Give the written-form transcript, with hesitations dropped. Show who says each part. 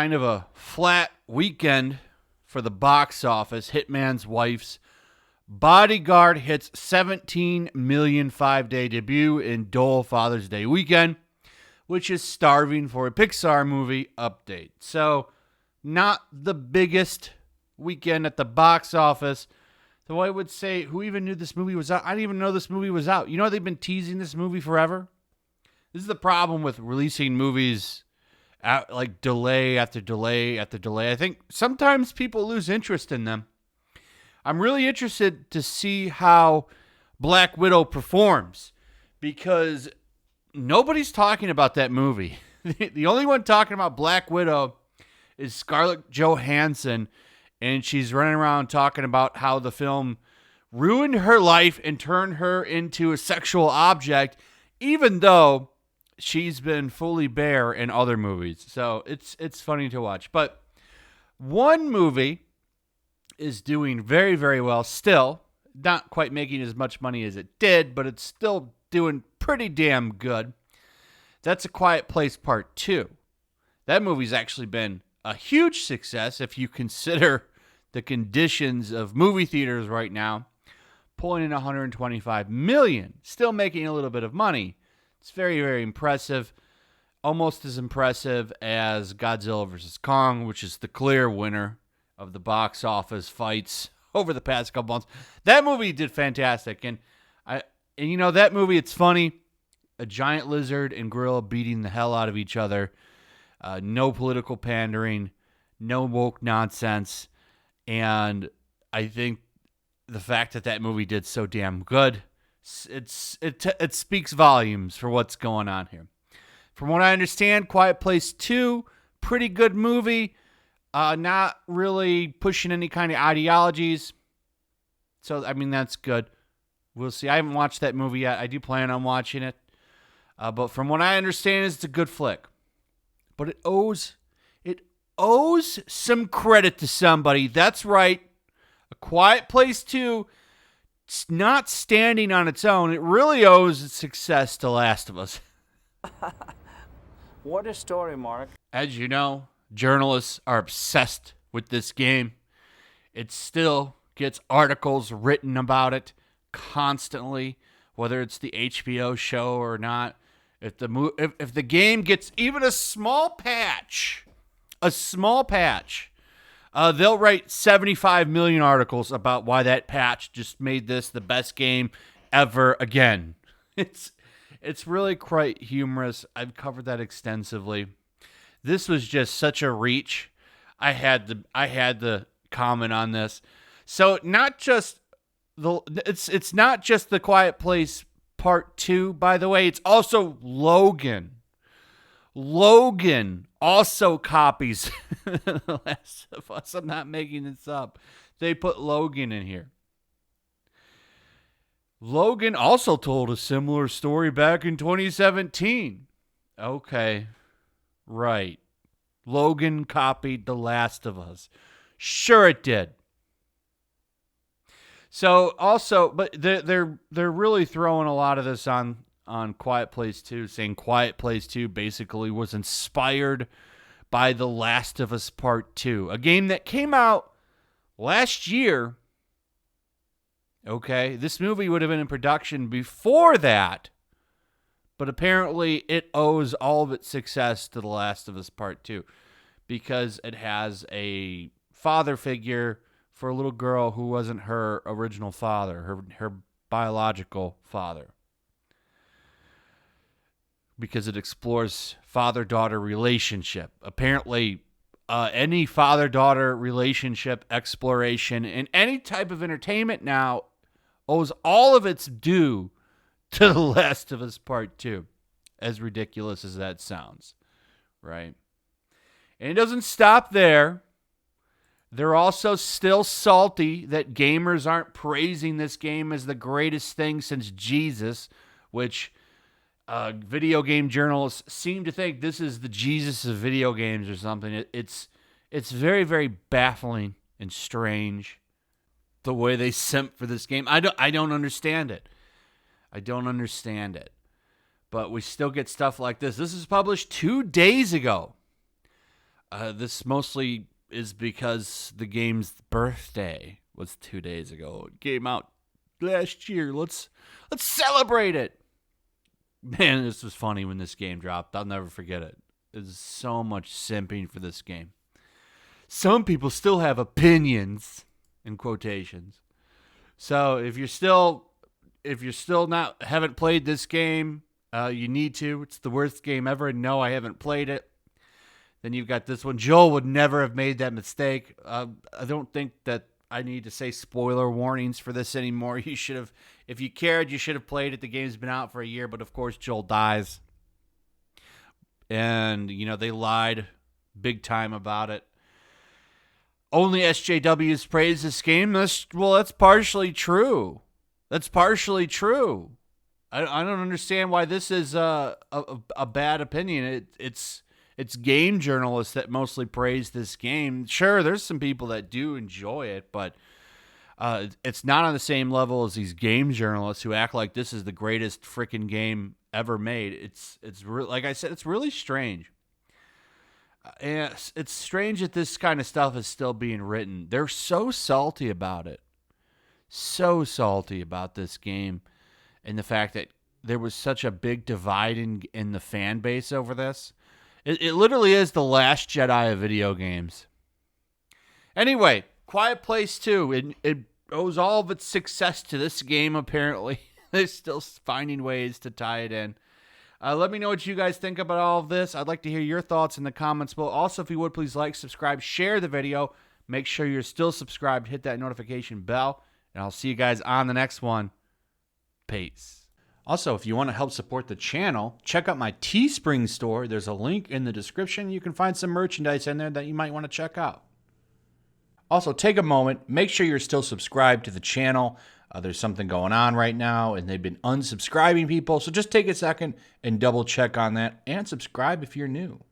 Speaker 1: kind of a flat weekend for the box office. Hitman's Wife's Bodyguard hits 17 million 5-day debut in Dole Father's Day weekend, which is starving for a Pixar movie update. So, not the biggest weekend at the box office. Though I would say, who even knew this movie was out? I didn't even know this movie was out. You know, they've been teasing this movie forever. This is the problem with releasing movies like delay after delay after delay. I think sometimes people lose interest in them. I'm really interested to see how Black Widow performs because nobody's talking about that movie. The only one talking about Black Widow is Scarlett Johansson, and she's running around talking about how the film ruined her life and turned her into a sexual object, even though she's been fully bare in other movies. So it's funny to watch. But one movie is doing very, very well still. Not quite making as much money as it did, but it's still doing pretty damn good. That's A Quiet Place Part 2. That movie's actually been a huge success if you consider the conditions of movie theaters right now. Pulling in $125 million. Still making a little bit of money. It's very, very impressive. Almost as impressive as Godzilla vs. Kong, which is the clear winner of the box office fights over the past couple months. That movie did fantastic. And you know, that movie, it's funny. A giant lizard and gorilla beating the hell out of each other. No political pandering. No woke nonsense. And I think the fact that movie did so damn good, it speaks volumes for what's going on here. From what I understand, Quiet Place 2, pretty good movie. Not really pushing any kind of ideologies. So, I mean, that's good. We'll see. I haven't watched that movie yet. I do plan on watching it. But from what I understand, it's a good flick. But it owes some credit to somebody. That's right. A Quiet Place 2, it's not standing on its own. It really owes its success to Last of Us.
Speaker 2: What a story, Mark.
Speaker 1: As you know, journalists are obsessed with this game. It still gets articles written about it constantly, whether it's the HBO show or not. If the game gets even a small patch, they'll write 75 million articles about why that patch just made this the best game ever again. It's really quite humorous. I've covered that extensively. This was just such a reach. I had to comment on this. So it's not just The Quiet Place Part 2, by the way. It's also Logan. Logan also copies The Last of Us. I'm not making this up. They put Logan in here. Logan also told a similar story back in 2017. Okay. Right. Logan copied The Last of Us. Sure it did. So also, but they're really throwing a lot of this on Quiet Place 2, saying Quiet Place 2 basically was inspired by The Last of Us Part 2, a game that came out last year. Okay, this movie would have been in production before that, but apparently it owes all of its success to The Last of Us Part 2 because it has a father figure for a little girl who wasn't her original father, her biological father. Because it explores father-daughter relationship. Apparently, any father-daughter relationship exploration in any type of entertainment now owes all of its due to The Last of Us Part 2. As ridiculous as that sounds, right? And it doesn't stop there. They're also still salty that gamers aren't praising this game as the greatest thing since Jesus, which video game journalists seem to think this is the Jesus of video games or something. It's very, very baffling and strange the way they simp for this game. I don't understand it. I don't understand it. But we still get stuff like this. This is published 2 days ago. This mostly is because the game's birthday was 2 days ago. It came out last year. Let's celebrate it. Man, this was funny when this game dropped. I'll never forget it. There's so much simping for this game. Some people still have opinions, in quotations. So if you're still not haven't played this game, you need to. It's the worst game ever. And no, I haven't played it. Then you've got this one. Joel would never have made that mistake. I don't think that I need to say spoiler warnings for this anymore. You should have, if you cared, you should have played it. The game's been out for a year, but of course Joel dies. And, they lied big time about it. Only SJWs praise this game. That's partially true. That's partially true. I don't understand why this is a bad opinion. It's game journalists that mostly praise this game. Sure, there's some people that do enjoy it, but it's not on the same level as these game journalists who act like this is the greatest freaking game ever made. It's like I said, it's really strange. And it's strange that this kind of stuff is still being written. They're so salty about it. So salty about this game and the fact that there was such a big divide in the fan base over this. It literally is the Last Jedi of video games. Anyway, Quiet Place 2. It owes all of its success to this game, apparently. They're still finding ways to tie it in. Let me know what you guys think about all of this. I'd like to hear your thoughts in the comments below. Also, if you would, please like, subscribe, share the video. Make sure you're still subscribed. Hit that notification bell. And I'll see you guys on the next one. Peace. Also, if you want to help support the channel, check out my Teespring store. There's a link in the description. You can find some merchandise in there that you might want to check out. Also, take a moment. Make sure you're still subscribed to the channel. There's something going on right now, and they've been unsubscribing people. So just take a second and double check on that and subscribe if you're new.